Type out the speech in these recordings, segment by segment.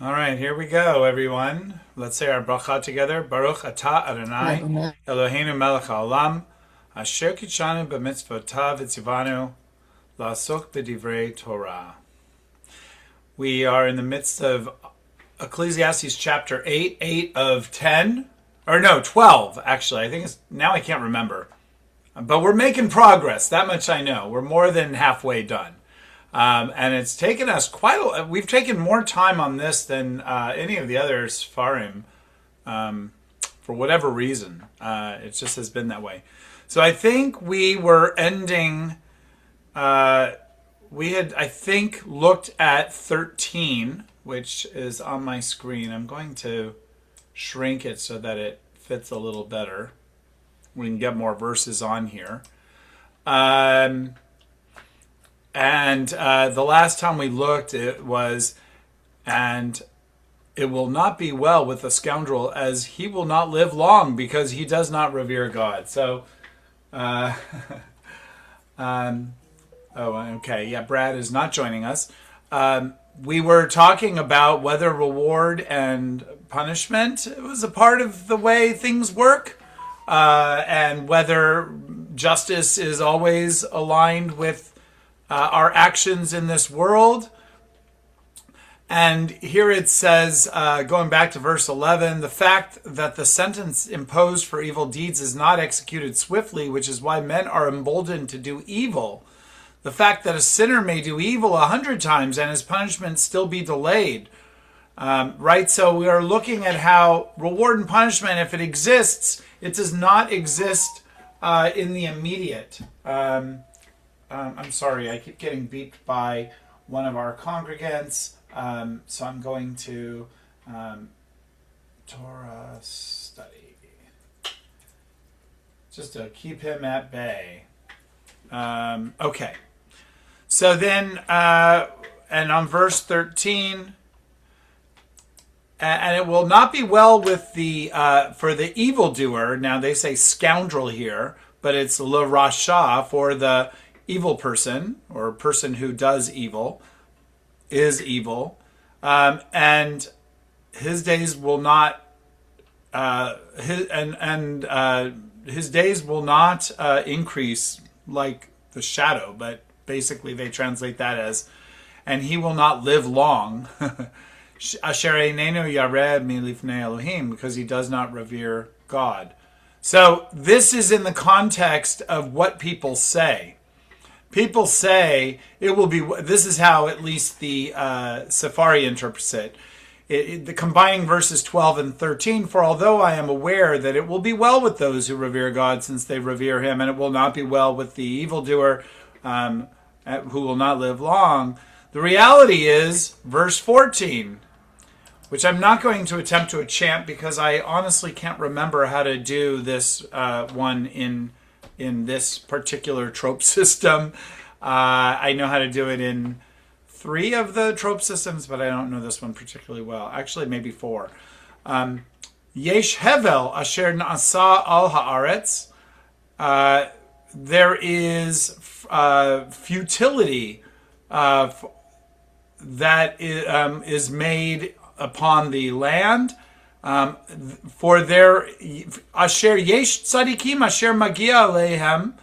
All right, here we go, everyone. Let's say our bracha together. Baruch atah Adonai Eloheinu melech haolam asher kitshanu b'mitzvotav v'tzivanu la'asok b'divrei Torah. We are in the midst of Ecclesiastes Chapter 8, 8 of 10. Or no, 12, actually. I think it's, now I can't remember. But we're making progress. That much I know. We're more than halfway done. And it's taken us we've taken more time on this than any of the other Sfarim, for whatever reason. It just has been that way. So I think we were ending, we had, I think, looked at 13, which is on my screen. I'm going to shrink it so that it fits a little better. We can get more verses on here. And the last time we looked, it was, and it will not be well with the scoundrel, as he will not live long because he does not revere God. So, oh, okay, yeah, Brad is not joining us. We were talking about whether reward and punishment was a part of the way things work, and whether justice is always aligned with our actions in this world. And here it says, going back to verse 11, the fact that the sentence imposed for evil deeds is not executed swiftly, which is why men are emboldened to do evil. The fact that a sinner may do evil 100 times and his punishment still be delayed. Right? So we are looking at how reward and punishment, if it exists, it does not exist in the immediate. I'm sorry, I keep getting beeped by one of our congregants. So I'm going to Torah study. Just to keep him at bay. Okay. So then, and on verse 13, and it will not be well with the, for the evildoer. Now they say scoundrel here, but it's le rasha for the evil person, or person who does evil, is evil, and his days will not, his days will not increase like the shadow, but basically they translate that as, and he will not live long, asher einenu yared milifnei Elohim, because he does not revere God. So this is in the context of what people say. People say it will be, this is how at least the Safari interprets it. The combining verses 12 and 13, for although I am aware that it will be well with those who revere God since they revere him, and it will not be well with the evildoer who will not live long. The reality is, verse 14, which I'm not going to attempt to chant because I honestly can't remember how to do this one in this particular trope system. I know how to do it in 3 of the trope systems, but I don't know this one particularly well. Actually, maybe 4. Yesh hevel asher na'asa al haaretz. There is futility that is made upon the land. For their asher yesh tzadikim asher magia alehem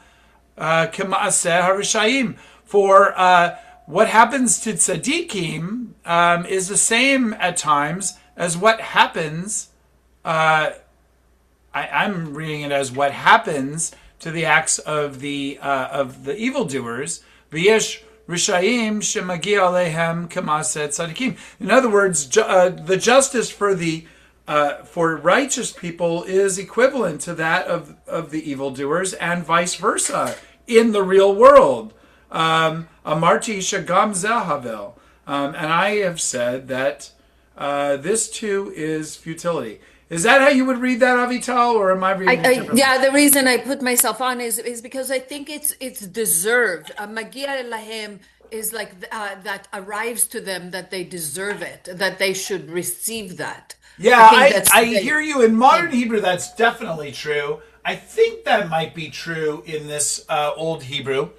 k'maaseh harishayim. For what happens to tzadikim is the same at times as what happens. I'm reading it as what happens to the acts of the evildoers. V'yesh rishayim shemagia alehem k'maaseh tzadikim. In other words, the justice for the for righteous people is equivalent to that of the evildoers, and vice versa in the real world. Amarti shagam zehavel, and I have said that this too is futility. Is that how you would read that, Avital, or am I reading it differently? Yeah, the reason I put myself on is because I think it's deserved. Magia lahem is like that arrives to them, that they deserve it, that they should receive that. Yeah, I The hear you. In modern thing. Hebrew, that's definitely true. I think that might be true in this Old Hebrew.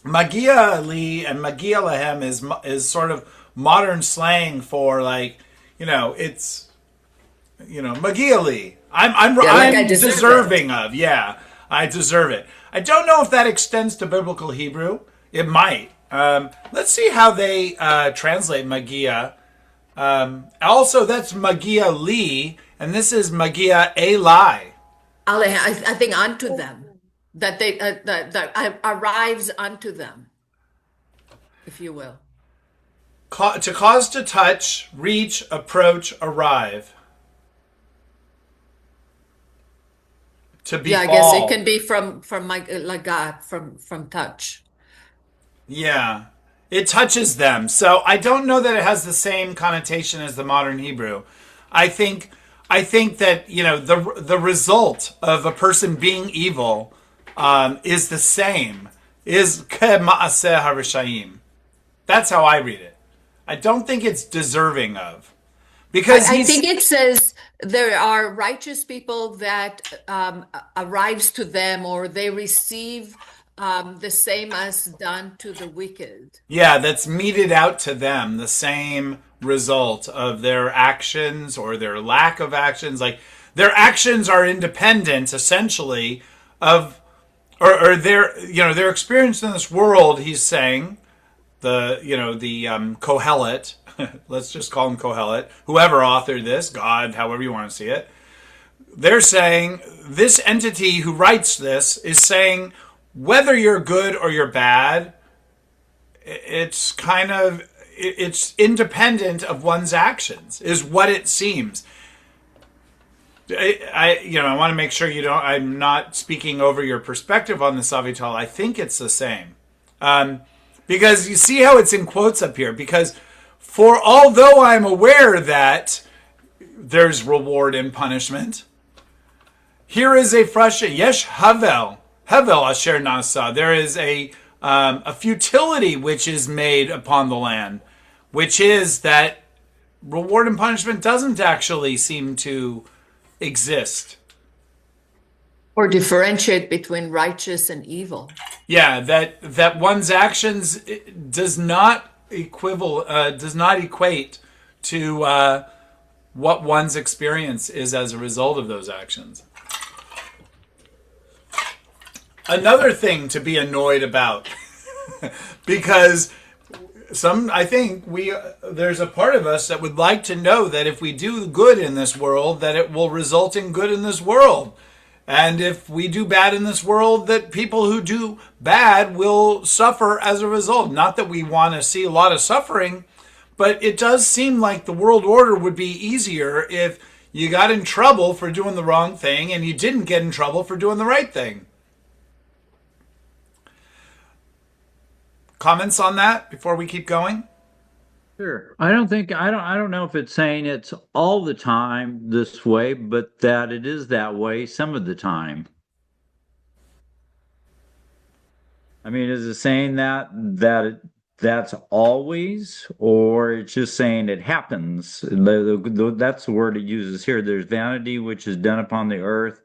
Magia li and magia lahem is sort of modern slang for, like, it's, Magia Lee. I'm Yeah, like I I'm deserve it. deserving of. Yeah, I deserve it. I don't know if that extends to biblical Hebrew. It might. Let's see how they translate Magia. Also, that's Magia Lee, and this is Magia Eli. I think unto them that they that arrives unto them, if you will. To cause to touch, reach, approach, arrive. To Yeah, I guess it befall. can be from my like God from touch. Yeah. It touches them. So I don't know that it has the same connotation as the modern Hebrew. I think I think that, the result of a person being evil is the same. Is kema'aseh harishayim. That's how I read it. I don't think it's deserving of. Because I think he's it says there are righteous people that arrives to them or they receive the same as done to the wicked. Yeah, that's meted out to them, the same result of their actions or their lack of actions. Like their actions are independent, essentially, of or their experience in this world. He's saying the Kohelet. Let's just call him Kohelet. Whoever authored this, God, however you want to see it. They're saying this entity who writes this is saying whether you're good or you're bad, it's independent of one's actions is what it seems. I want to make sure I'm not speaking over your perspective on this, Avital. I think it's the same. Because you see how it's in quotes up here, because for although I'm aware that there's reward and punishment, here is a frustration. Yesh havel asher nasa. There is a futility which is made upon the land, which is that reward and punishment doesn't actually seem to exist. Or differentiate between righteous and evil. Yeah, that one's actions does not equate to what one's experience is as a result of those actions. Another thing to be annoyed about, because I think there's a part of us that would like to know that if we do good in this world, that it will result in good in this world. And if we do bad in this world, that people who do bad will suffer as a result. Not that we want to see a lot of suffering, but it does seem like the world order would be easier if you got in trouble for doing the wrong thing and you didn't get in trouble for doing the right thing. Comments on that before we keep going? Sure. I don't know if it's saying it's all the time this way, but that it is that way some of the time. I mean, is it saying that's always, or it's just saying it happens? That's the word it uses here. There's vanity which is done upon the earth,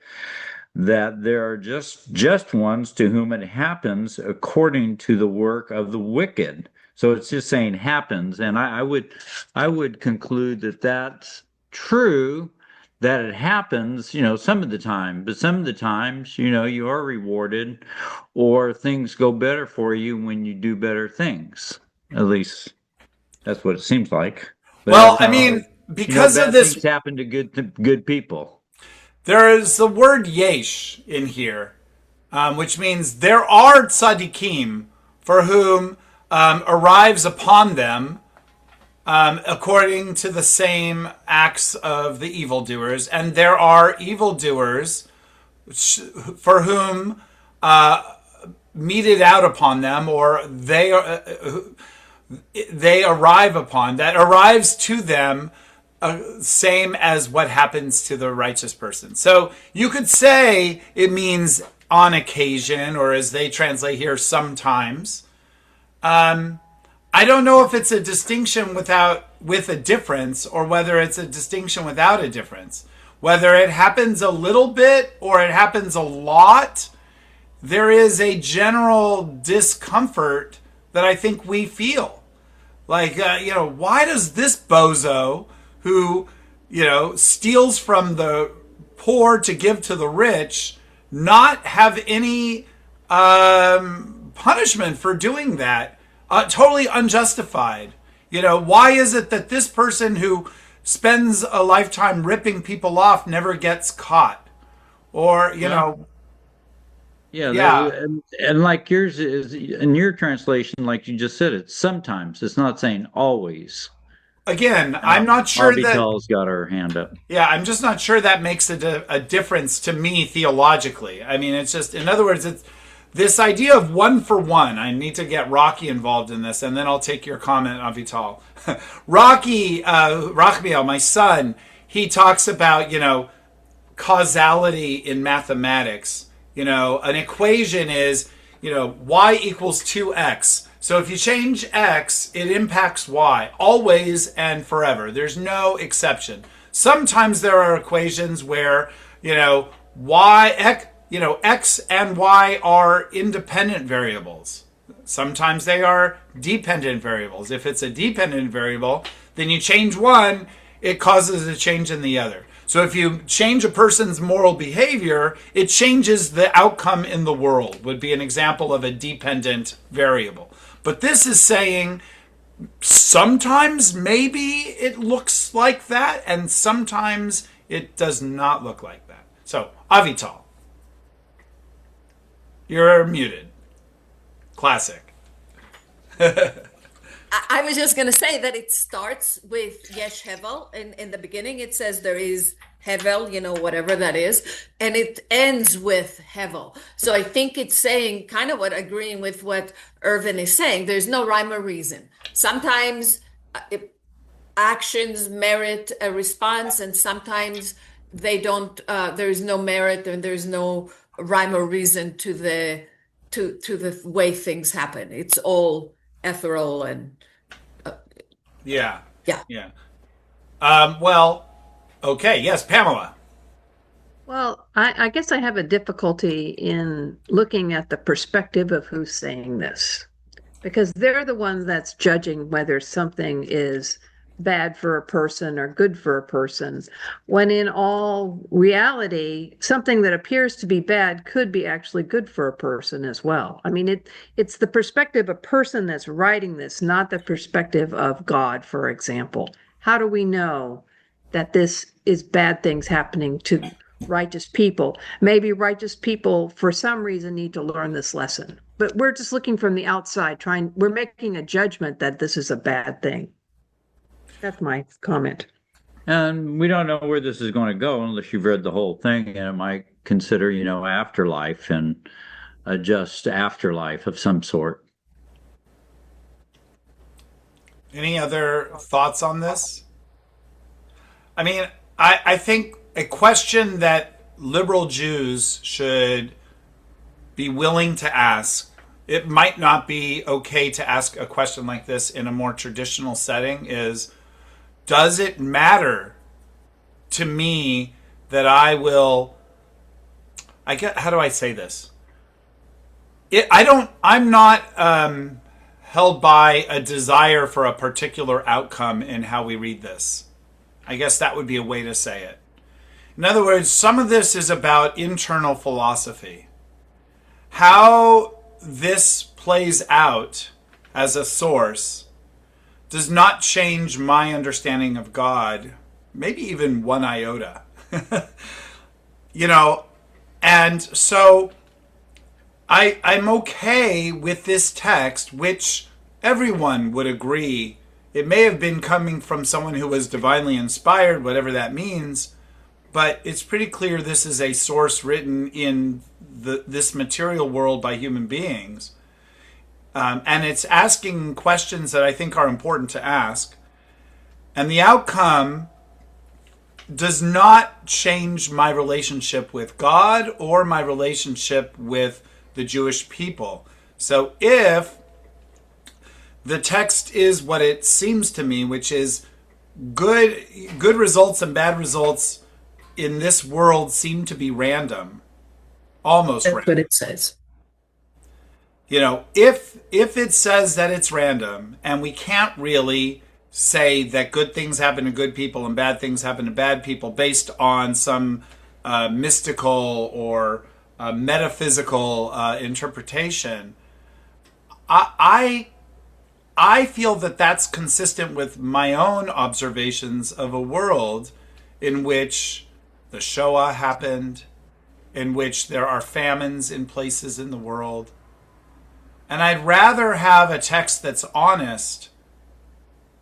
that there are just ones to whom it happens according to the work of the wicked. So it's just saying happens, and I would conclude that that's true, that it happens, some of the time, but some of the times, you are rewarded, or things go better for you when you do better things. At least that's what it seems like. But Well, that's I not mean, always, because of bad this, things happen to good people. there is the word yesh in here, which means there are tzaddikim for whom arrives upon them according to the same acts of the evildoers, and there are evildoers for whom meted out upon them, or they arrive upon, that arrives to them, same as what happens to the righteous person. So you could say it means on occasion, or as they translate here, sometimes. I don't know if it's a distinction with a difference, or whether it's a distinction without a difference. Whether it happens a little bit or it happens a lot, there is a general discomfort that I think we feel. Like, why does this bozo who, steals from the poor to give to the rich not have any punishment for doing that? Totally unjustified. Why is it that this person who spends a lifetime ripping people off never gets caught? Or, Yeah, yeah. and like yours is in your translation, like you just said, it's sometimes. It's not saying always. Again, And I'm not sure that. Avital's got her hand up. Yeah, I'm just not sure that makes a difference to me theologically. I mean, it's just, in other words, it's this idea of one for one. I need to get Rocky involved in this, and then I'll take your comment, Avital. Rachmiel, my son, he talks about, causality in mathematics. An equation is, y equals 2x. So if you change x, it impacts y, always and forever. There's no exception. Sometimes there are equations where, x and y are independent variables. Sometimes they are dependent variables. If it's a dependent variable, then you change one, it causes a change in the other. So if you change a person's moral behavior, it changes the outcome in the world, would be an example of a dependent variable. But this is saying sometimes maybe it looks like that, and sometimes it does not look like that. So, Avital, you're muted. Classic. I was just going to say that it starts with Yesh Hevel. In the beginning, it says there is Hevel, whatever that is, and it ends with Hevel. So I think it's saying kind of agreeing with what Irvin is saying. There's no rhyme or reason. Sometimes actions merit a response, and sometimes they don't. There's no merit, and there's no rhyme or reason to the way things happen. It's all ethereal and Yeah. yeah. Yeah. Well, okay. Yes, Pamela. Well, I guess I have a difficulty in looking at the perspective of who's saying this, because they're the ones that's judging whether something is bad for a person or good for a person, when in all reality, something that appears to be bad could be actually good for a person as well. I mean, it's the perspective of a person that's writing this, not the perspective of God, for example. How do we know that this is bad things happening to righteous people? Maybe righteous people, for some reason, need to learn this lesson. But we're just looking from the outside, we're making a judgment that this is a bad thing. That's my comment. And we don't know where this is going to go unless you've read the whole thing, and it might consider, afterlife and a just afterlife of some sort. Any other thoughts on this? I mean, I think a question that liberal Jews should be willing to ask, it might not be okay to ask a question like this in a more traditional setting, is, does it matter to me that how do I say this? I'm not held by a desire for a particular outcome in how we read this. I guess that would be a way to say it. In other words, some of this is about internal philosophy. How this plays out as a source does not change my understanding of God, maybe even one iota. And so I'm okay with this text, which everyone would agree. It may have been coming from someone who was divinely inspired, whatever that means, but it's pretty clear this is a source written in this material world by human beings. And it's asking questions that I think are important to ask. And the outcome does not change my relationship with God or my relationship with the Jewish people. So if the text is what it seems to me, which is good results and bad results in this world seem to be random, almost That's random. what it says. If it says that it's random and we can't really say that good things happen to good people and bad things happen to bad people based on some mystical or metaphysical interpretation, I feel that that's consistent with my own observations of a world in which the Shoah happened, in which there are famines in places in the world. And I'd rather have a text that's honest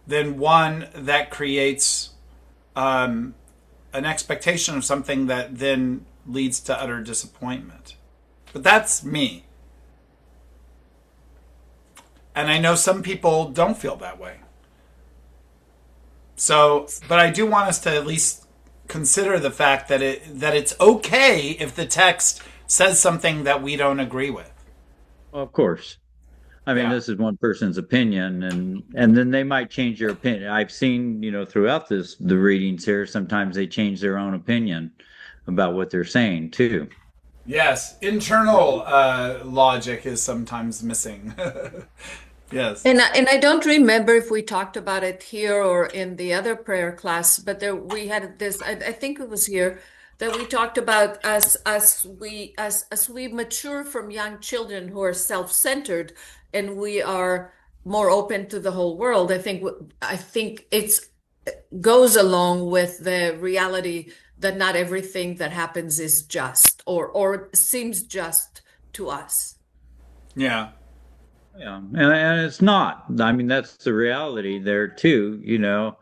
than one that creates an expectation of something that then leads to utter disappointment. But that's me. And I know some people don't feel that way. So, but I do want us to at least consider the fact that it's okay if the text says something that we don't agree with. Well, of course. I mean, this is one person's opinion, and then they might change their opinion. I've seen, throughout the readings here, sometimes they change their own opinion about what they're saying too. Yes, internal logic is sometimes missing. Yes. And I don't remember if we talked about it here or in the other prayer class, but we had this, I think it was here, that we talked about as we mature from young children who are self-centered and we are more open to the whole world. I think it goes along with the reality that not everything that happens is just or seems just to us. Yeah. Yeah, and it's not. I mean, that's the reality there too. You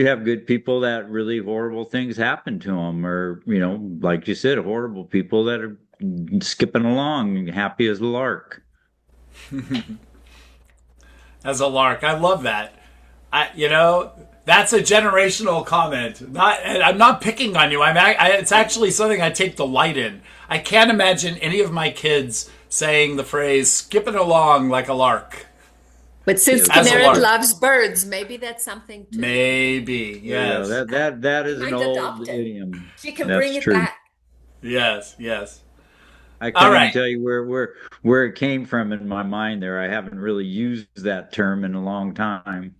have good people that really horrible things happen to them, or like you said, horrible people that are skipping along, happy as a lark. As a lark, I love that. That's a generational comment. I'm not picking on you. It's actually something I take delight in. I can't imagine any of my kids saying the phrase "skipping along like a lark." But since Kinneret loves birds, maybe that's something too. Maybe, yes. Yeah, that is an old idiom. She can bring it back. Yes. I can't tell you where it came from in my mind there. I haven't really used that term in a long time.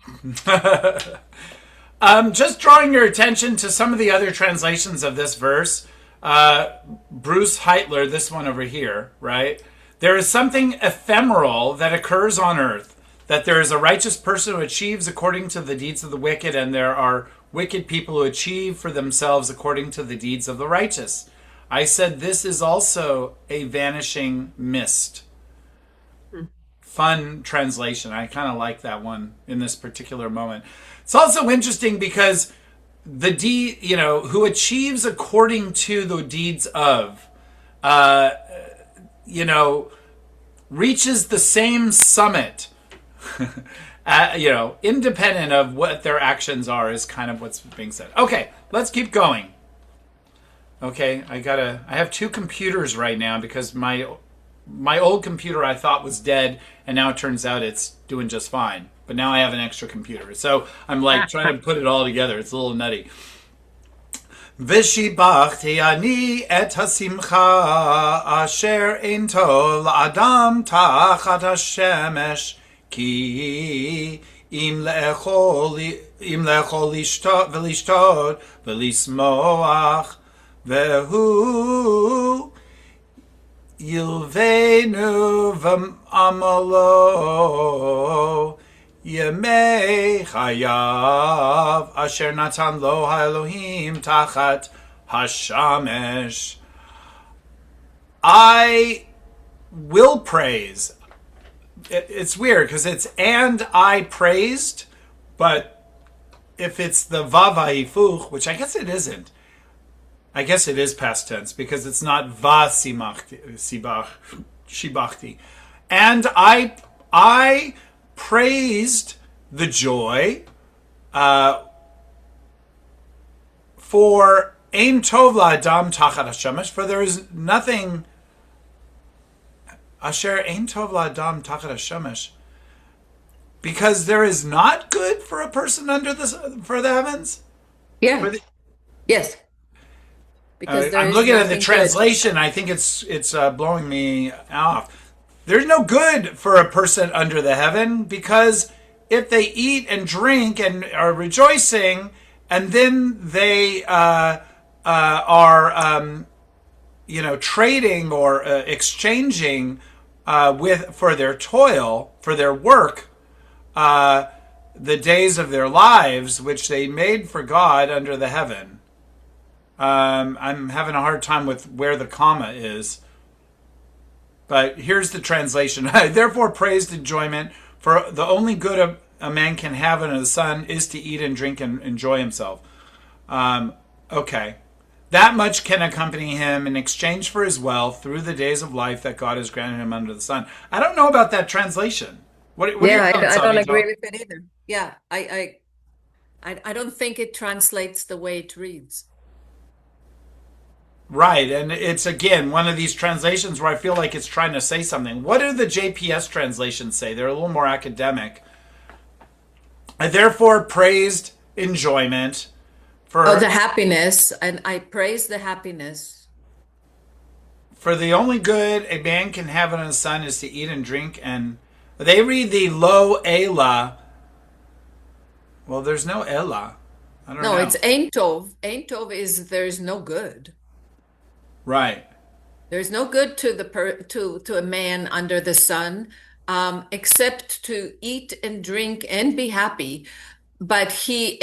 Just drawing your attention to some of the other translations of this verse. Bruce Heitler, this one over here, right? There is something ephemeral that occurs on earth, that there is a righteous person who achieves according to the deeds of the wicked, and there are wicked people who achieve for themselves according to the deeds of the righteous. I said this is also a vanishing mist. Fun translation. I kind of like that one in this particular moment. It's also interesting because the deed, who achieves according to the deeds of, reaches the same summit, independent of what their actions are, is kind of what's being said. Okay, let's keep going. Okay, I have two computers right now because my old computer I thought was dead, and now it turns out it's doing just fine. But now I have an extra computer. So I'm trying to put it all together. It's a little nutty. V'shibachti ani et hasimcha asher ein tov la'adam tachat hashemesh ki im le'echol v'lishtot v'lismoach vehu yilvenu v'amalo Yemei chayav asher natan lo ha'elohim tachat hashamesh. I will praise. It's weird because it's "and I praised," but if it's the vav haifuch, which I guess it isn't, I guess it is past tense because it's not va shibachti. And I praised the joy for ein tov la'adam tachat hashemesh, for there is nothing asher ein tov la'adam tachat hashemesh, because there is not good for a person under for the heavens. Yeah. Yes. Because I'm looking at the translation. Good. I think it's blowing me off. There's no good for a person under the heaven because if they eat and drink and are rejoicing, and then they are trading or exchanging with for their toil, for their work, the days of their lives which they made for God under the heaven. I'm having a hard time with where the comma is. But here's the translation. Therefore, praised enjoyment, for the only good a man can have under the sun is to eat and drink and enjoy himself. Okay. That much can accompany him in exchange for his wealth through the days of life that God has granted him under the sun. I don't know about that translation. What are your thoughts I on don't it, agree Joel? with it either. Yeah, I don't think it translates the way it reads. Right, and it's again one of these translations where I feel like it's trying to say something. What do the JPS translations say? They're a little more academic. I therefore praised enjoyment Oh, for the happiness, and I praise the happiness. for the only good a man can have under the sun is to eat and drink, and they read the lo ela. Well, there's no ela. I don't No, know. it's Ein Tov. Ein Tov is there's no good. Right. There's no good to to a man under the sun, except to eat and drink and be happy. But he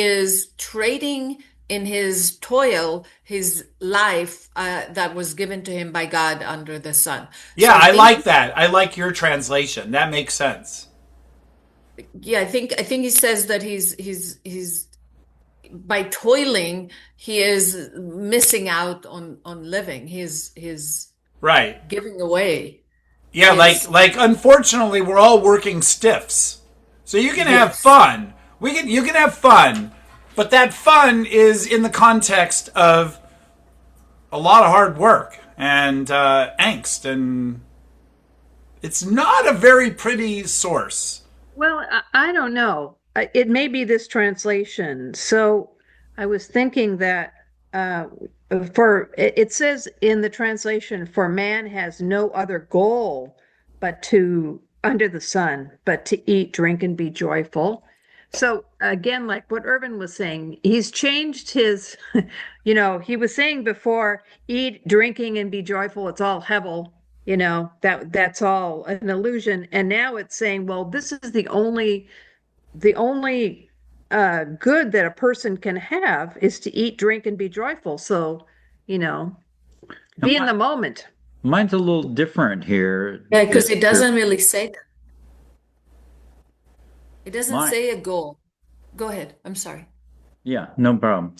is trading in his toil, his life that was given to him by God under the sun. Yeah, So I I think, like that. I like your translation. That makes sense. yeah, I think he says that he's by toiling, he is missing out on living. He's Right. giving away Yeah, his unfortunately we're all working stiffs. So you can have yes. fun. You can have fun, but that fun is in the context of a lot of hard work and angst, and it's not a very pretty source. Well, I don't know. It may be this translation. So I was thinking that uh, it says in the translation, for man has no other goal but to under the sun, but to eat, drink, and be joyful. So again, like what Irvin was saying, he's changed his, he was saying before, eat, drinking, and be joyful. It's all hevel, that's all an illusion. And now it's saying, well, this is the only good that a person can have is to eat, drink, and be joyful. So, you know, Now, be in the moment. mine's a little different here. Yeah, because it doesn't really say that. It doesn't Mine, say a goal. Go ahead. I'm sorry. yeah, no problem.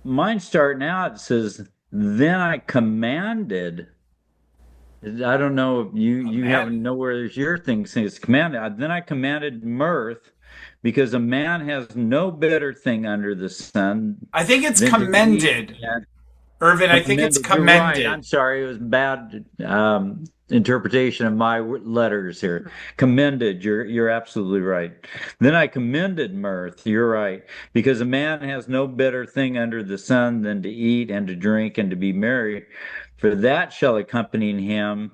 Mine starting out it says, "Then I commanded." I don't know if Oh, you man. haven't know where your thing says commanded. Then I commanded mirth, because a man has no better thing under the sun I think it's than to eat commended. Irvin, I think it's commended. You're right. I'm commended. sorry. It was bad interpretation of my letters here. Commended. You're absolutely right. Then I commended mirth. You're right, because a man has no better thing under the sun than to eat and to drink and to be merry, for that shall accompany him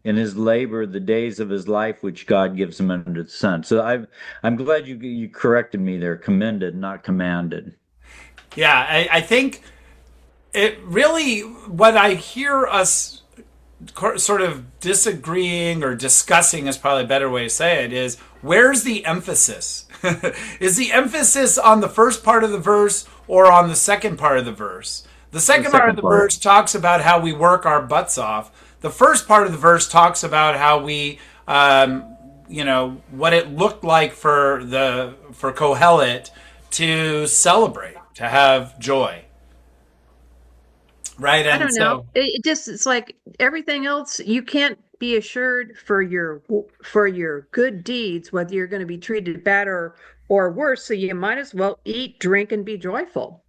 in his labor the days of his life which God gives him under the sun. So I'm glad you corrected me there. Commended, not commanded. Yeah, I think it really, what I hear us sort of disagreeing or discussing is probably a better way to say it, is where's the emphasis? Is the emphasis on the first part of the verse or on the second part of the verse? The The second part of second the part. verse talks about how we work our butts off. The first part of the verse talks about how we, what it looked like for Kohelet to celebrate, to have joy, right? I And don't know. so, It's like everything else, you can't be assured for your good deeds, whether you're going to be treated better or worse. So you might as well eat, drink, and be joyful.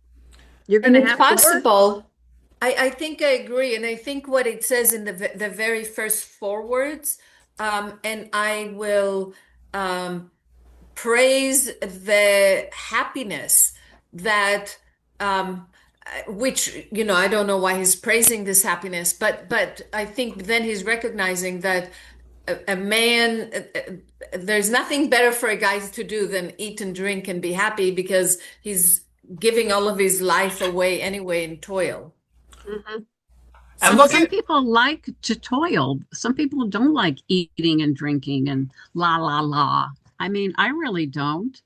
You're going And to it's have to work. possible. I think I agree. And I think what it says in the very first four words, and I will praise the happiness that which I don't know why he's praising this happiness, but I think then he's recognizing that a man, there's nothing better for a guy to do than eat and drink and be happy because he's giving all of his life away anyway in toil. Mhm. And Some look some at people like to toil. Some people don't like eating and drinking and la la la. I mean, I really don't.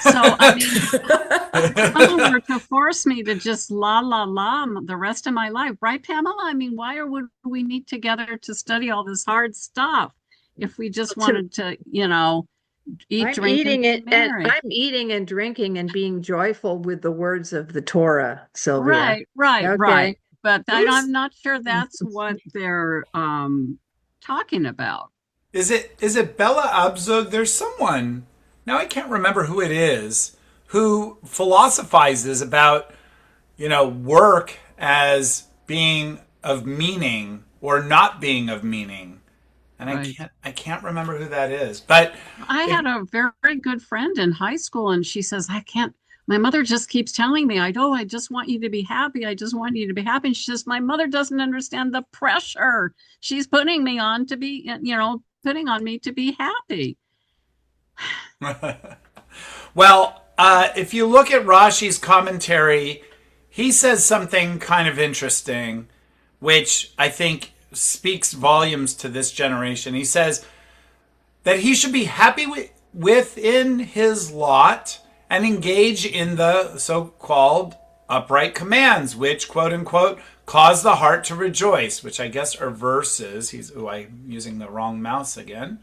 So, I mean, if someone were to force me to just la la la the rest of my life, right, Pamela? I mean, would we meet together to study all this hard stuff if we just wanted to, eat, I'm drink, and eating be it, and merry? I'm eating and drinking and being joyful with the words of the Torah, Sylvia. Right, right, Okay. right. But who's I'm not sure that's what they're talking about. is it Bella Abzug? There's someone now I can't remember who it is who philosophizes about work as being of meaning or not being of meaning, and Right. I can't remember who that is. But I if, had a very good friend in high school, and she says, I can't. My mother just keeps telling me, I just want you to be happy. I just want you to be happy. And she says, my mother doesn't understand the pressure she's putting me on to be, putting on me to be happy. well, if you look at Rashi's commentary, he says something kind of interesting, which I think speaks volumes to this generation. He says that he should be happy within his lot and engage in the so-called upright commands, which, quote unquote, cause the heart to rejoice, which I guess are verses. I'm using the wrong mouse again.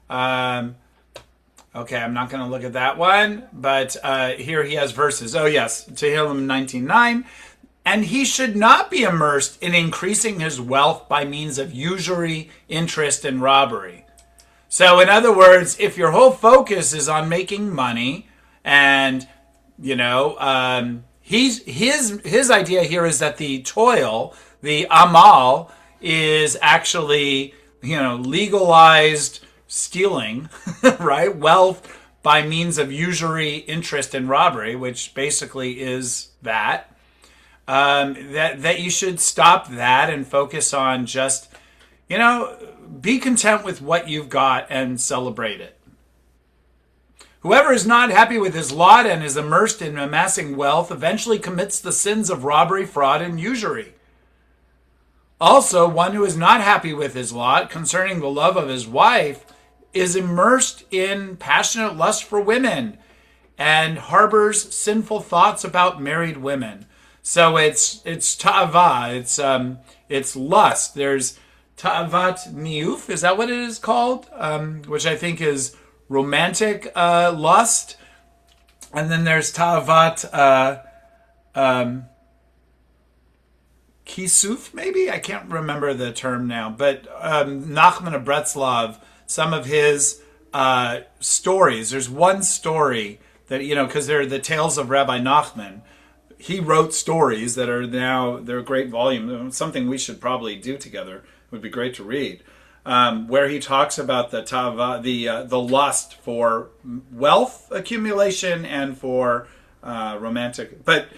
Okay, I'm not going to look at that one, but here he has verses. Oh, yes, Tehillim 19:9. And he should not be immersed in increasing his wealth by means of usury, interest, and robbery. So, in other words, if your whole focus is on making money, and his idea here is that the toil, the amal, is actually legalized stealing, right? Wealth by means of usury, interest, and robbery, which basically is that. That you should stop that and focus on just, be content with what you've got and celebrate it. Whoever is not happy with his lot and is immersed in amassing wealth eventually commits the sins of robbery, fraud, and usury. Also, one who is not happy with his lot concerning the love of his wife is immersed in passionate lust for women and harbors sinful thoughts about married women. So it's ta'ava, it's lust. There's ta'avat niuf, is that what it is called? Which I think is romantic lust. And then there's ta'avat kisuf, maybe? I can't remember the term now. But Nachman of Breslov, some of his stories, there's one story that, because they're the tales of Rabbi Nachman. He wrote stories that are now, they're a great volume, something we should probably do together. It would be great to read, where he talks about the tava, the lust for wealth accumulation and for romantic. But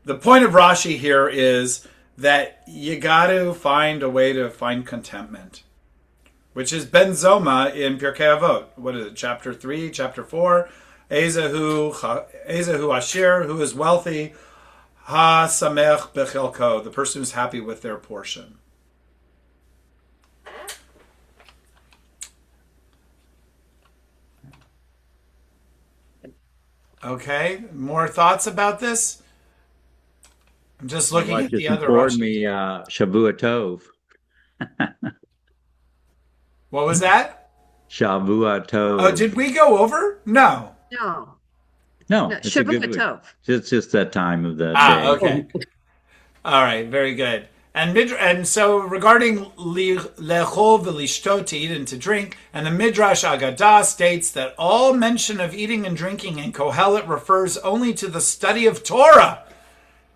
the point of Rashi here is that you got to find a way to find contentment, which is Ben Zoma in Pirkei Avot. What is it, chapter 3, chapter 4? Ezehu Asher, who is wealthy, Ha samech bechelko, the person who's happy with their portion. Okay, more thoughts about this? I'm just looking at the other Afford Rashi. me Shavua Tov. What was that? Shavua Tov. Oh, did we go over? No. No, No, no, it's a good Shavua week. Tov. It's just that time of the day. Okay. All right, very good. And so regarding lechol v'lishtot, to eat and to drink, and the Midrash Agadah states that all mention of eating and drinking in Kohelet refers only to the study of Torah.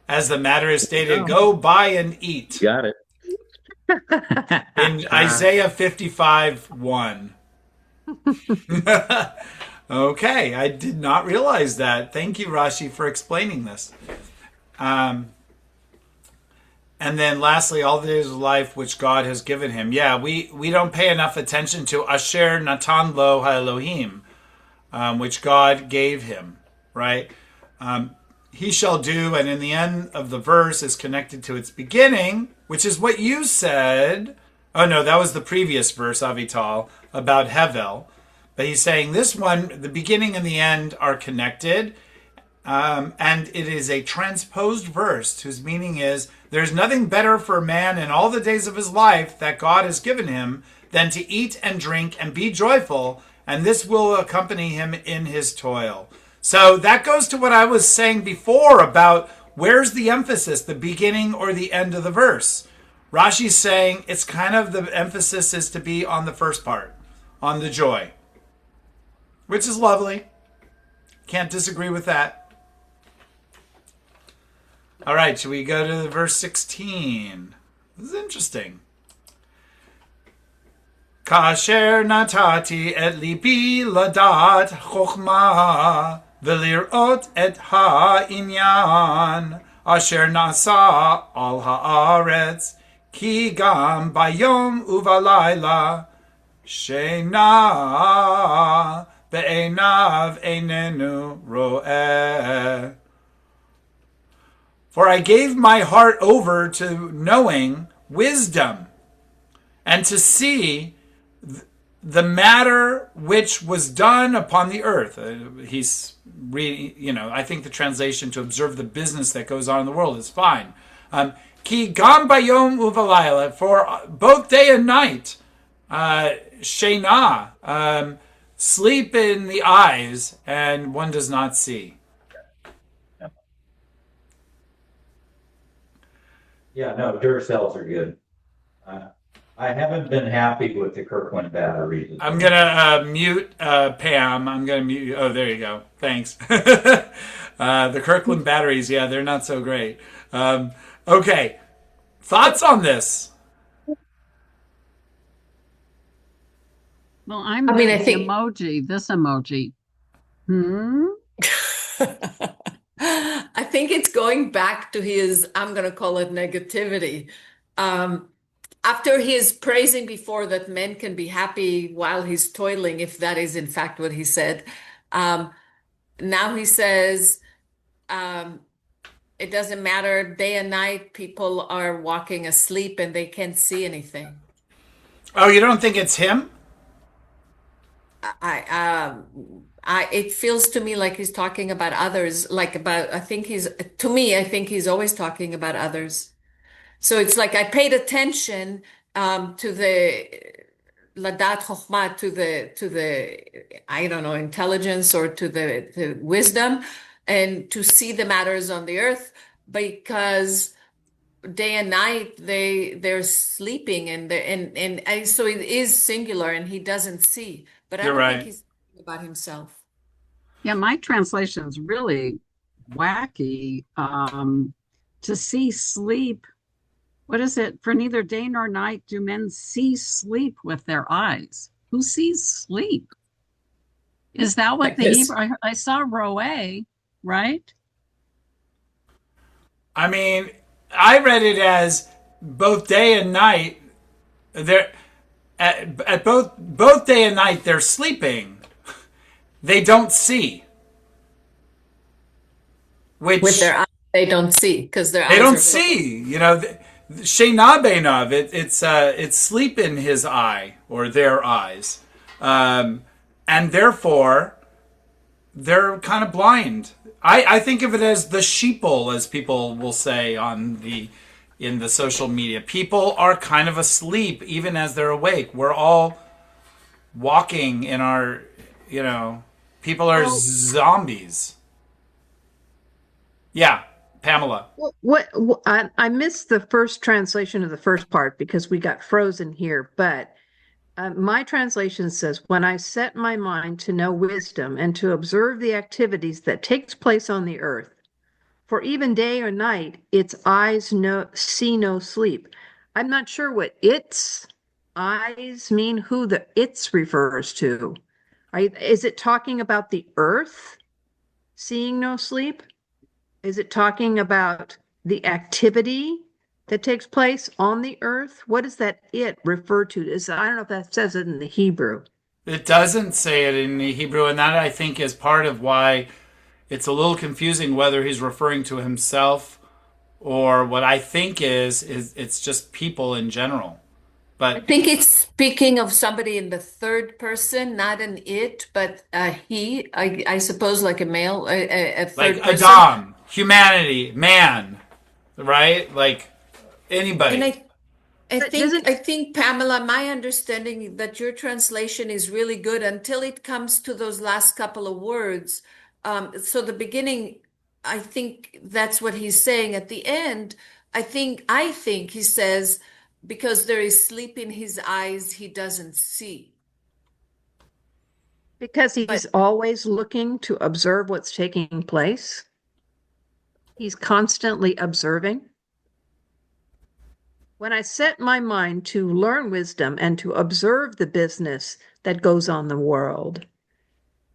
As the matter is stated, go buy and eat. Got it. In Isaiah 55:1. Okay, I did not realize that. Thank you, Rashi, for explaining this. And then lastly, all the days of life which God has given him. Yeah, we don't pay enough attention to Asher Natan Lo HaElohim, which God gave him, right? He shall do, and in the end of the verse is connected to its beginning, which is what you said. Oh no, that was the previous verse, Avital, about Hevel. But he's saying this one, the beginning and the end are connected. And it is a transposed verse whose meaning is there's nothing better for a man in all the days of his life that God has given him than to eat and drink and be joyful, and this will accompany him in his toil. So that goes to what I was saying before about where's the emphasis, the beginning or the end of the verse. Rashi's saying it's kind of the emphasis is to be on the first part, on the joy, which is lovely. Can't disagree with that. All right, should we go to verse 16? This is interesting. Kasher natati et libi ladat chokhmah velirot et ha'inyan asher nasa al haaretz ki gam bayom uvalayla sheina be'enav einenu ro'eh. For I gave my heart over to knowing wisdom and to see the matter which was done upon the earth. He's reading, I think the translation to observe the business that goes on in the world is fine. Ki gam bayom uvalayla, for both day and night, shena, sleep in the eyes, and one does not see. Yeah, no, Duracells are good. I haven't been happy with the Kirkland batteries. I'm going to mute Pam. I'm going to mute you. Oh, there you go. Thanks. The Kirkland batteries, yeah, they're not so great. Okay. Thoughts on this? Well, I think emoji, this emoji. I think it's going back to his, I'm going to call it negativity. After he is praising before that men can be happy while he's toiling, if that is in fact what he said. Now he says, it doesn't matter, day and night, people are walking asleep and they can't see anything. Oh, you don't think it's him? It feels to me like he's talking about others, I think he's always talking about others. So it's like I paid attention to the ladat chokhmah, to the I don't know, intelligence or to the wisdom, and to see the matters on the earth, because day and night they're sleeping and so it is singular and he doesn't see. But I don't think he's thinking about himself. Yeah, my translation is really wacky. To see sleep. What is it? For neither day nor night do men see sleep with their eyes. Who sees sleep? Is that what the Hebrew? I saw roe, right? I mean, I read it as both day and night. They're at both day and night they're sleeping. They don't see. With their eyes, they don't see because their eyes they don't are see. Sheina beinav, it's sleep in his eye or their eyes, and therefore they're kind of blind. I think of it as the sheeple, as people will say in the social media. People are kind of asleep even as they're awake. We're all walking in our, people are zombies. Yeah. Pamela. I missed the first translation of the first part because we got frozen here, but my translation says, when I set my mind to know wisdom and to observe the activities that takes place on the earth, for even day or night, its eyes see no sleep. I'm not sure what its eyes mean, who the its refers to. Is it talking about the earth seeing no sleep? Is it talking about the activity that takes place on the earth? What does that it refer to? I don't know if that says it in the Hebrew. It doesn't say it in the Hebrew, and that I think is part of why it's a little confusing whether he's referring to himself or what I think is it's just people in general. I But think it's speaking of somebody in the third person, not an it, but a he. I suppose like a male, a like third person. Adam, humanity, man, right? Like And anybody. But doesn't I think, Pamela, my understanding that your translation is really good until it comes to those last couple of words. So the beginning, I think that's what he's saying. At the end, I think he says, because there is sleep in his eyes, he doesn't see. because he's But always looking to observe what's taking place? He's constantly observing. When I set my mind to learn wisdom and to observe the business that goes on in the world,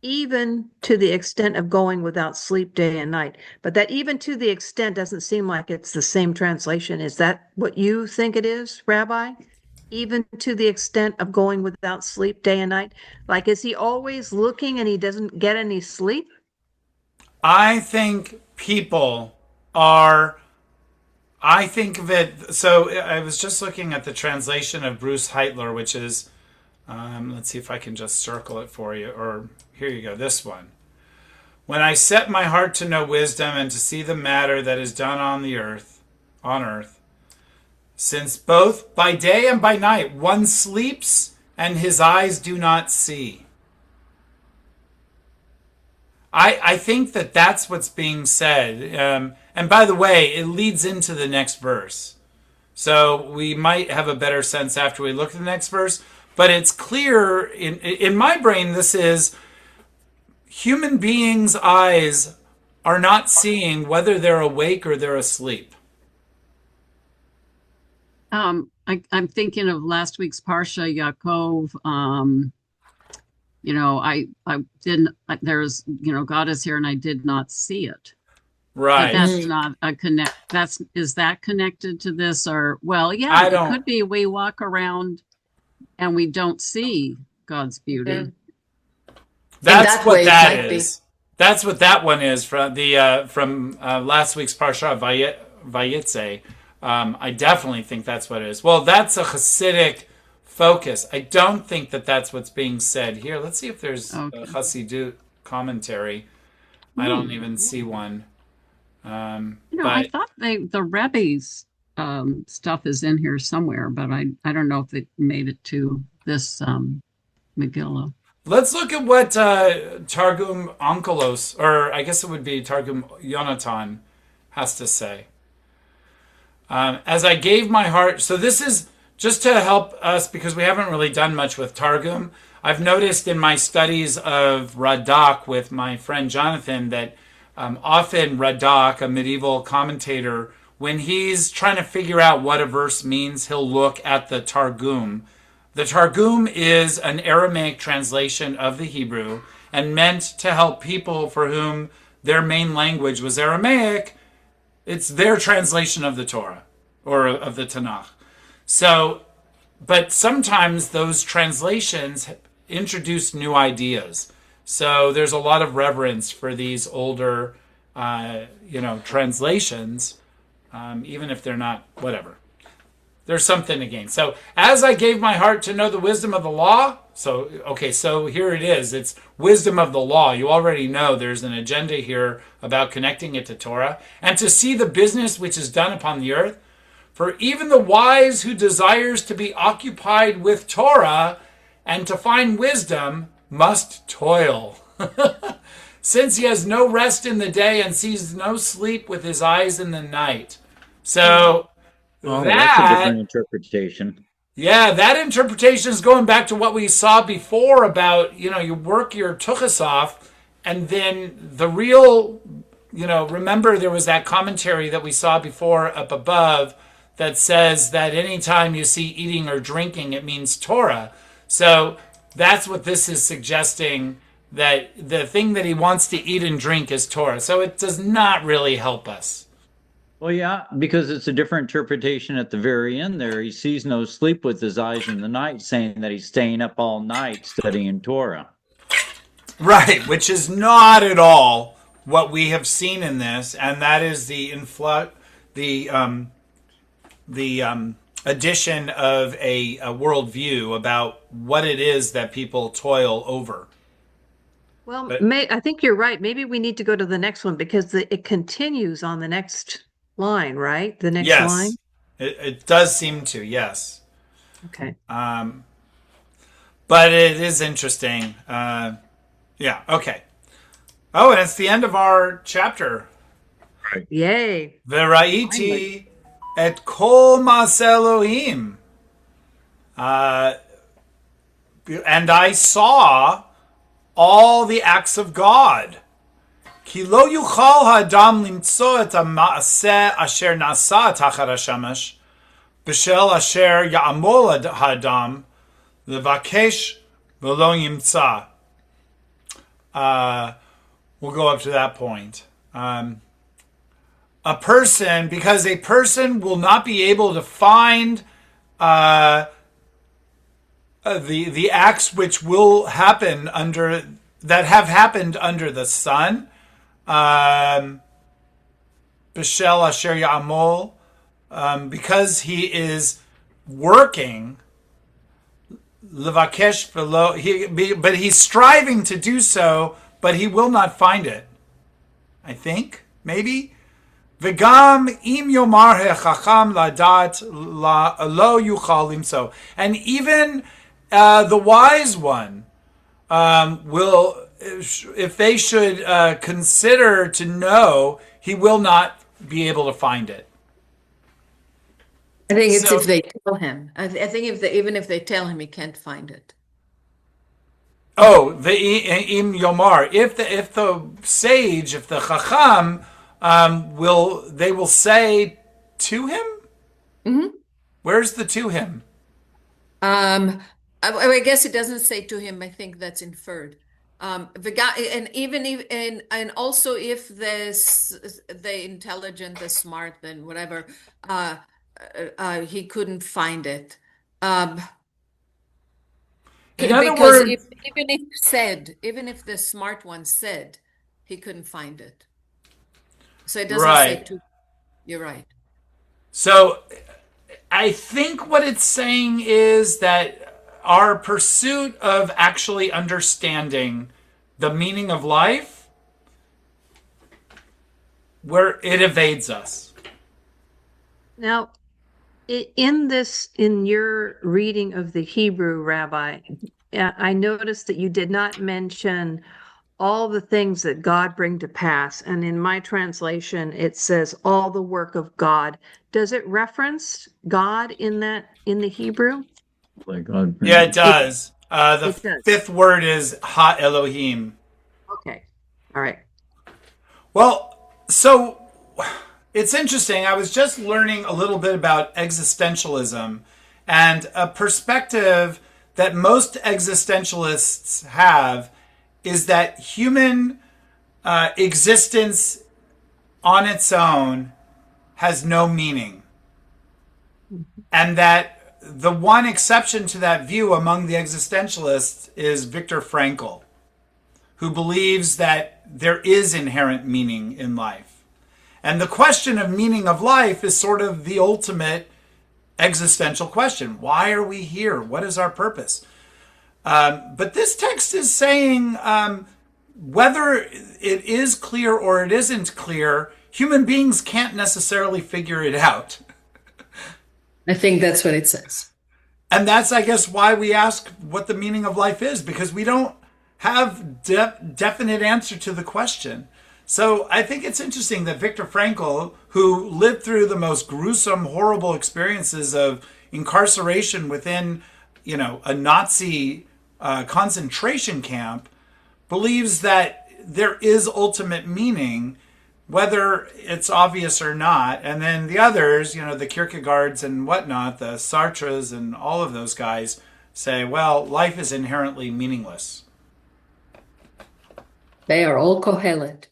even to the extent of going without sleep day and night, but that even to the extent doesn't seem like it's the same translation. Is that what you think it is, Rabbi? Even to the extent of going without sleep day and night? Like, is he always looking and he doesn't get any sleep? I think people are. I think of it. So I was just looking at the translation of Bruce Heitler, which is, let's see if I can just circle it for you. Or here you go, this one. When I set my heart to know wisdom and to see the matter that is done on earth, since both by day and by night one sleeps and his eyes do not see. I think that that's what's being said. And by the way, it leads into the next verse. So we might have a better sense after we look at the next verse. But it's clear, in my brain, this is human beings' eyes are not seeing whether they're awake or they're asleep. I'm thinking of last week's Parsha Yaakov. I didn't, there's, God is here and I did not see it. But Right. that's not a is that connected to this or, well, yeah, I it don't. could be we walk around and we don't see God's beauty. Yeah. That's that what way it that might be. is. That's what that one is from the from last week's Parsha Vayitze. I definitely think that's what it is. Well, that's a Hasidic focus. I don't think that that's what's being said here. Let's see if there's a Hasidut commentary. I don't even see one. I But thought the Rebbe's stuff is in here somewhere, but I don't know if it made it to this Megillah. let's look at what Targum Onkelos, or I guess it would be Targum Yonatan, has to say. As I gave my heart, so this is just to help us because we haven't really done much with Targum. I've noticed in my studies of Radak with my friend Jonathan that often Radak, a medieval commentator, when he's trying to figure out what a verse means, he'll look at the Targum. The Targum is an Aramaic translation of the Hebrew and meant to help people for whom their main language was Aramaic. It's their translation of the Torah or of the Tanakh. So, but sometimes those translations introduce new ideas. So there's a lot of reverence for these older, translations, even if they're not, whatever. There's something to gain. So as I gave my heart to know the wisdom of the law, so here it is. It's wisdom of the law. You already know there's an agenda here about connecting it to Torah. And to see the business which is done upon the earth. For even the wise who desires to be occupied with Torah and to find wisdom must toil. Since he has no rest in the day and sees no sleep with his eyes in the night. So that's a different interpretation. Yeah, that interpretation is going back to what we saw before about, you work your tuchus off, and then the real, remember there was that commentary that we saw before up above that says that anytime you see eating or drinking, it means Torah. So that's what this is suggesting, that the thing that he wants to eat and drink is Torah. So it does not really help us. Well, yeah, because it's a different interpretation at the very end there. He sees no sleep with his eyes in the night, saying that he's staying up all night studying Torah. Right, which is not at all what we have seen in this, and that is the addition of a worldview about what it is that people toil over. Well, But I think you're right. Maybe we need to go to the next one because it continues on the next line, right? The next line. yes, it does seem to, yes. Okay. But it is interesting. Yeah, okay. Oh, and it's the end of our chapter. Yay. V'ra'iti et kol ma'aseh Elohim. And I saw all the acts of God. Ki lo yuchal ha'adam limtso et ha'ma'aseh asher nasa tachar ha'shamesh b'shel asher ya'amol ha'adam levakesh v'lo yimtza. We'll go up to that point. Because a person will not be able to find the acts which will happen that have happened under the sun. B'shel asher ya'amol, because he is working. Levakesh v'lo, but he's striving to do so, but he will not find it. I think, maybe. V'gam im yomar hechacham ladat lo yuchal limso. And even the wise one will, if they should consider to know, he will not be able to find it. I think it's So- if they tell him. I think even if they tell him, he can't find it. Oh, the im yomar. If the sage, if the chacham will say to him? Mm-hmm. Where's the to him? I guess it doesn't say to him. I think that's inferred. The guy, and even if, and also if the intelligent, the smart, then whatever, he couldn't find it. In other Because words, even if the smart one said, he couldn't find it. So it doesn't say right. to. You're right. So I think what it's saying is that our pursuit of actually understanding the meaning of life, where it evades us. Now, in your reading of the Hebrew, Rabbi, I noticed that you did not mention all the things that God bring to pass. And in my translation, it says all the work of God. Does it reference God in the Hebrew? Like God. Yeah, it does. The It does. fifth word is Ha Elohim. Okay. All right. Well, so it's interesting. I was just learning a little bit about existentialism and a perspective that most existentialists have is that human existence on its own has no meaning. And that the one exception to that view among the existentialists is Viktor Frankl, who believes that there is inherent meaning in life. And the question of meaning of life is sort of the ultimate existential question. Why are we here? What is our purpose? But this text is saying whether it is clear or it isn't clear, human beings can't necessarily figure it out. I think that's what it says. And that's, I guess, why we ask what the meaning of life is, because we don't have definite answer to the question. So I think it's interesting that Viktor Frankl, who lived through the most gruesome, horrible experiences of incarceration within, a Nazi concentration camp, believes that there is ultimate meaning, whether it's obvious or not. And then the others, the Kierkegaards and whatnot, the Sartres and all of those guys say, well, life is inherently meaningless. They are all Kohelet.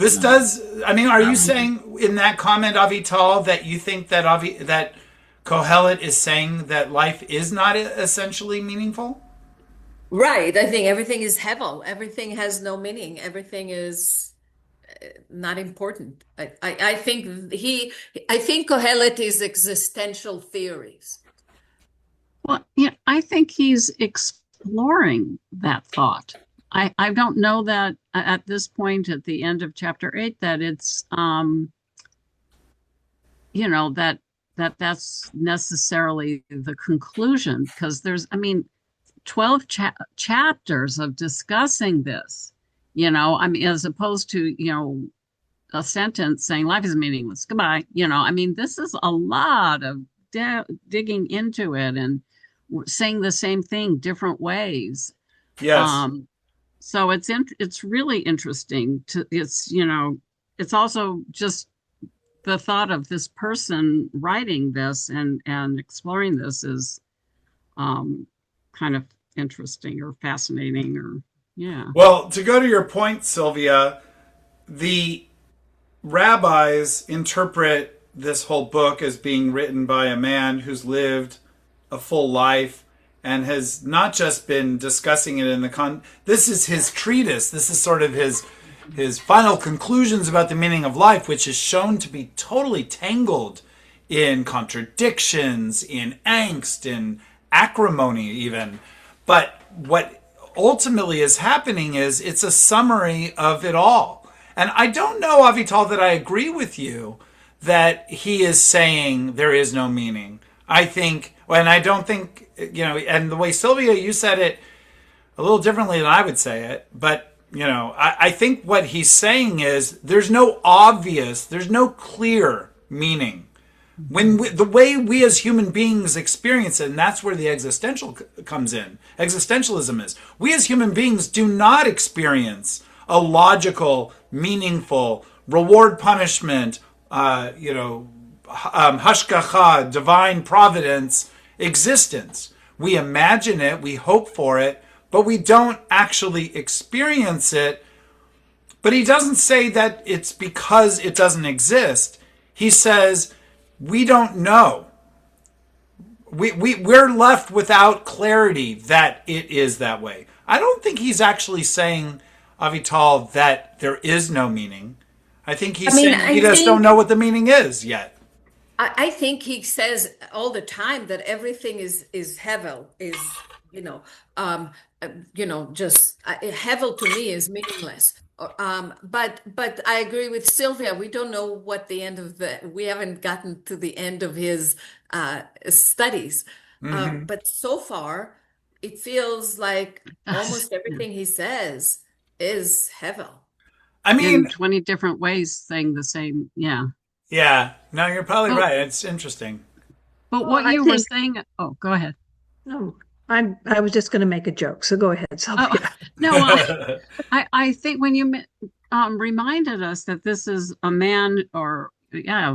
This does. I mean, are you saying in that comment, Avital, that you think that that Kohelet is saying that life is not essentially meaningful? Right. I think everything is hevel. Everything has no meaning. Everything is not important. I think I think Kohelet is existential theories. Well, yeah, I think he's exploring that thought. I don't know that at this point at the end of chapter 8 that it's you know that's necessarily the conclusion, because there's, I mean, 12 chapters of discussing this, I mean, as opposed to, a sentence saying life is meaningless, goodbye. I mean, this is a lot of digging into it and saying the same thing different ways. Yes. So it's really interesting it's also just the thought of this person writing this and exploring this is kind of interesting or fascinating, or yeah. Well, to go to your point, Sylvia, the rabbis interpret this whole book as being written by a man who's lived a full life and has not just been discussing it in this is his treatise. This is sort of his final conclusions about the meaning of life, which is shown to be totally tangled in contradictions, in angst, in acrimony even. But what ultimately is happening is it's a summary of it all. And I don't know, Avital, that I agree with you that he is saying there is no meaning. I think, and I don't think, and the way, Sylvia, you said it a little differently than I would say it, but, I think what he's saying is there's no clear meaning. The way we as human beings experience it, and that's where the existential comes in. Existentialism is. We as human beings do not experience a logical, meaningful, reward punishment, hashgacha, divine providence existence. We imagine it, we hope for it, but we don't actually experience it. But he doesn't say that it's because it doesn't exist. He says, we don't know. We're left without clarity that it is that way. I don't think he's actually saying, Avital, that there is no meaning. I think he's saying we just don't know what the meaning is yet. I think he says all the time that everything is hevel, is just hevel to me is meaningless. But I agree with Sylvia. We don't know what the end of we haven't gotten to the end of his studies. Mm-hmm. But so far, it feels like almost everything he says is hevel. I mean, in 20 different ways saying the same. Yeah. Yeah. No, you're probably right. It's interesting. But what you were saying, go ahead. No, I was just going to make a joke, so go ahead, Sylvia. No, I think when you reminded us that this is a man, a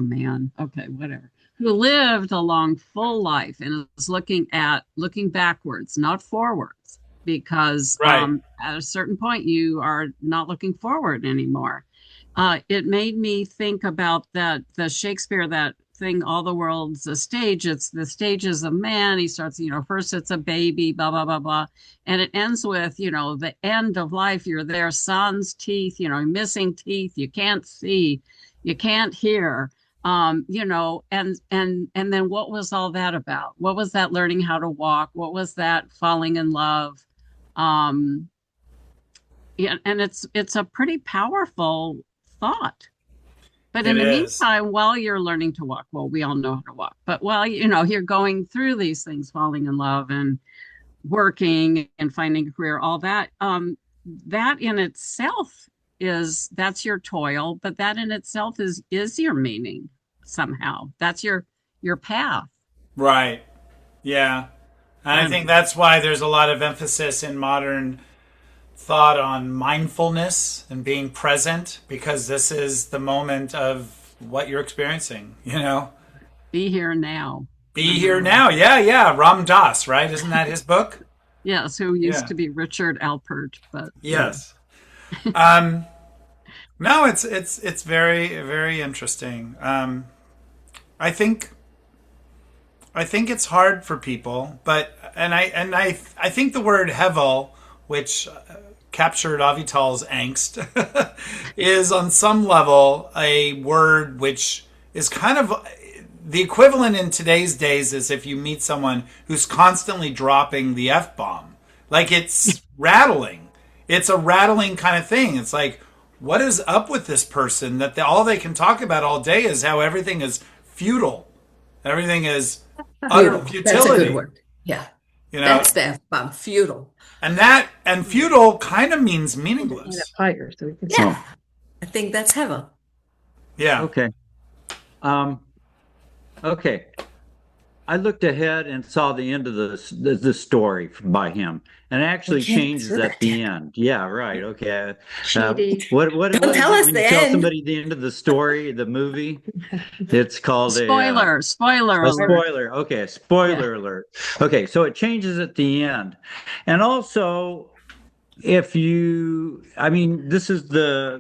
man, okay, whatever, who lived a long, full life and is looking backwards, not forwards, because right. At a certain point you are not looking forward anymore. It made me think about the Shakespeare, that thing, all the world's a stage. It's the stages of man. He starts, first it's a baby, blah, blah, blah, blah. And it ends with, the end of life. You're there, sans teeth, missing teeth. You can't see, you can't hear, and then what was all that about? What was that learning how to walk? What was that falling in love? And it's a pretty powerful thought. But in the meantime, while you're learning to walk, well, we all know how to walk, but while, you're going through these things, falling in love and working and finding a career, all that, that in itself that's your toil, but that in itself is your meaning somehow. That's your path. Right. Yeah. And I think that's why there's a lot of emphasis in modern thought on mindfulness and being present, because this is the moment of what you're experiencing, Be here now. Be here now. Yeah. Ram Dass, right? Isn't that his book? Yes, who used to be Richard Alpert, but yes. No, it's very very interesting. I think I think it's hard for people, but I think the word hevel, which captured Avital's angst, is on some level a word which is kind of the equivalent in today's days is if you meet someone who's constantly dropping the F bomb. Like it's rattling. It's a rattling kind of thing. It's like, what is up with this person that all they can talk about all day is how everything is futile. Everything is utter Feudal. futility. That's a good word. Yeah. You know, That's the F-bomb, feudal. and futile kind of means Kind meaningless. of higher, so we can Yeah. I think that's hevel. Yeah. Okay. Um, okay. I looked ahead and saw the end of the story by him, and it actually can't changes say at that the yet. end. Yeah, right. Okay. Cheating. What Don't is tell it us when the you tell end. somebody the end of the story, the movie? It's called Spoiler a alert. spoiler. Okay, a spoiler alert. Okay, so it changes at the end, and also. If you, I mean, this is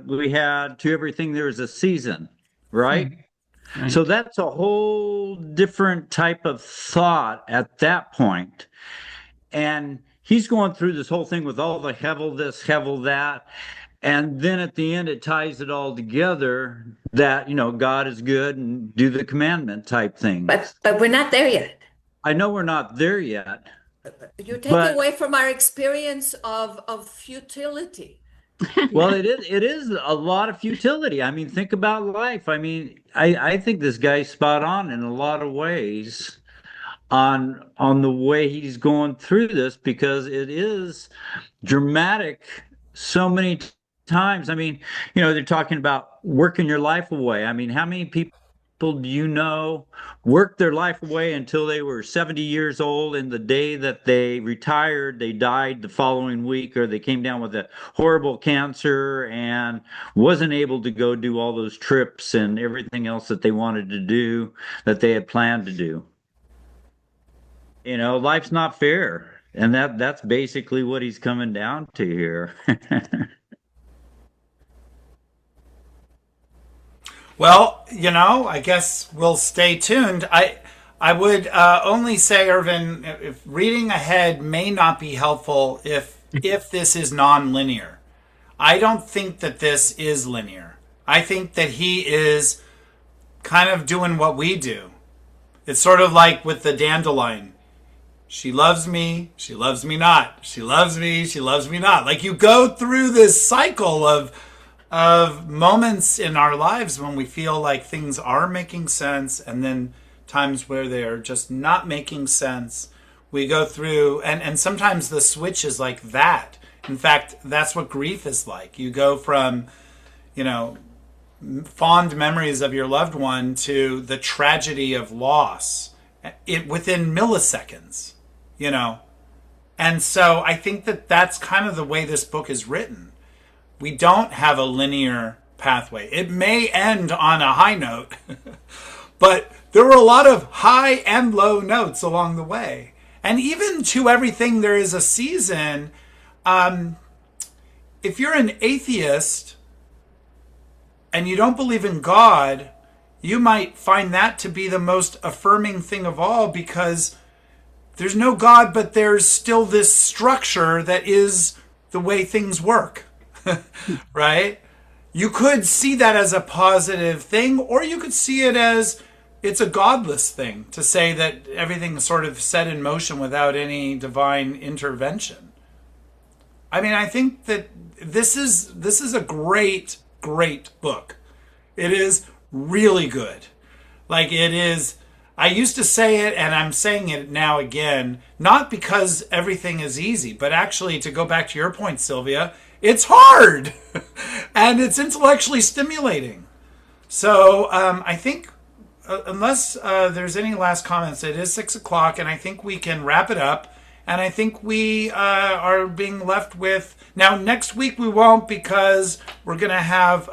we had to everything there's a season, right? So Right. that's a whole different type of thought at that point. And he's going through this whole thing with all the hevel this, hevel that. And then at the end, it ties it all together that, God is good and do the commandment type thing. But we're not there yet. I know we're not there yet, You're taking but away from our experience of futility. well, it is a lot of futility. I mean, think about life. I mean, I think this guy's spot on in a lot of ways on the way he's going through this because it is dramatic so many times. I mean, they're talking about working your life away. I mean, how many people do you know worked their life away until they were 70 years old, and the day that they retired, they died the following week, or they came down with a horrible cancer and wasn't able to go do all those trips and everything else that they wanted to do that they had planned to do. Life's not fair. And that's basically what he's coming down to here. Well, I guess we'll stay tuned. I would only say, Irvin, if reading ahead may not be helpful if this is non-linear. I don't think that this is linear. I think that he is kind of doing what we do. It's sort of like with the dandelion. She loves me not. She loves me not. Like you go through this cycle of moments in our lives when we feel like things are making sense, and then times where they are just not making sense. We go through, and sometimes the switch is like that. In fact, that's what grief is like. You go from, fond memories of your loved one to the tragedy of loss within milliseconds, And so I think that that's kind of the way this book is written. We don't have a linear pathway. It may end on a high note, but there were a lot of high and low notes along the way. And even to everything, there is a season. If you're an atheist and you don't believe in God, you might find that to be the most affirming thing of all, because there's no God, but there's still this structure that is the way things work. Right? You could see that as a positive thing, or you could see it as it's a godless thing to say that everything is sort of set in motion without any divine intervention. I mean, I think that this is a great, great book. It is really good. Like it is, I used to say it and I'm saying it now again, not because everything is easy, but actually to go back to your point, Sylvia, it's hard and it's intellectually stimulating. So I think unless there's any last comments, it is 6:00 and I think we can wrap it up. And I think we are being left with, now next week we won't, because we're going to have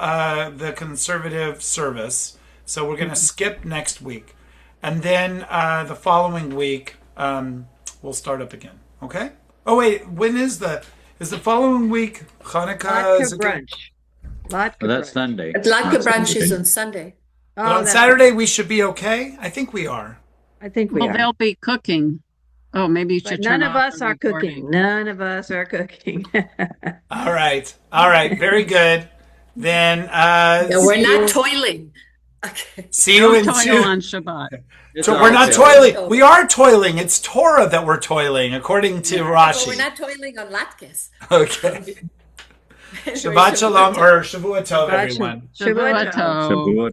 the conservative service. So we're going to skip next week. And then the following week we'll start up again. Okay? Oh wait, when is the following week Hanukkah? Vodka brunch. Latke Well, that's brunch. Sunday. But Latke Not brunch is Sunday. on Sunday. But Oh, on that's- Saturday we should be okay. I think we are. I think we Well, are. they'll be cooking. Oh, maybe you But should none turn of off us the are recording. cooking. None of us are cooking. All right. All right. Very good. Then No, we're not toiling. Okay. see you Don't in toil 2. on Shabbat. It's So all we're not good. toiling. We are toiling. It's Torah that we're toiling, according to But we're Rashi. not toiling on latkes. Okay. Anyway, Shabbat shalom or Shavua tov, Shabbat everyone. Shavua Shavua tov. tov. Shavua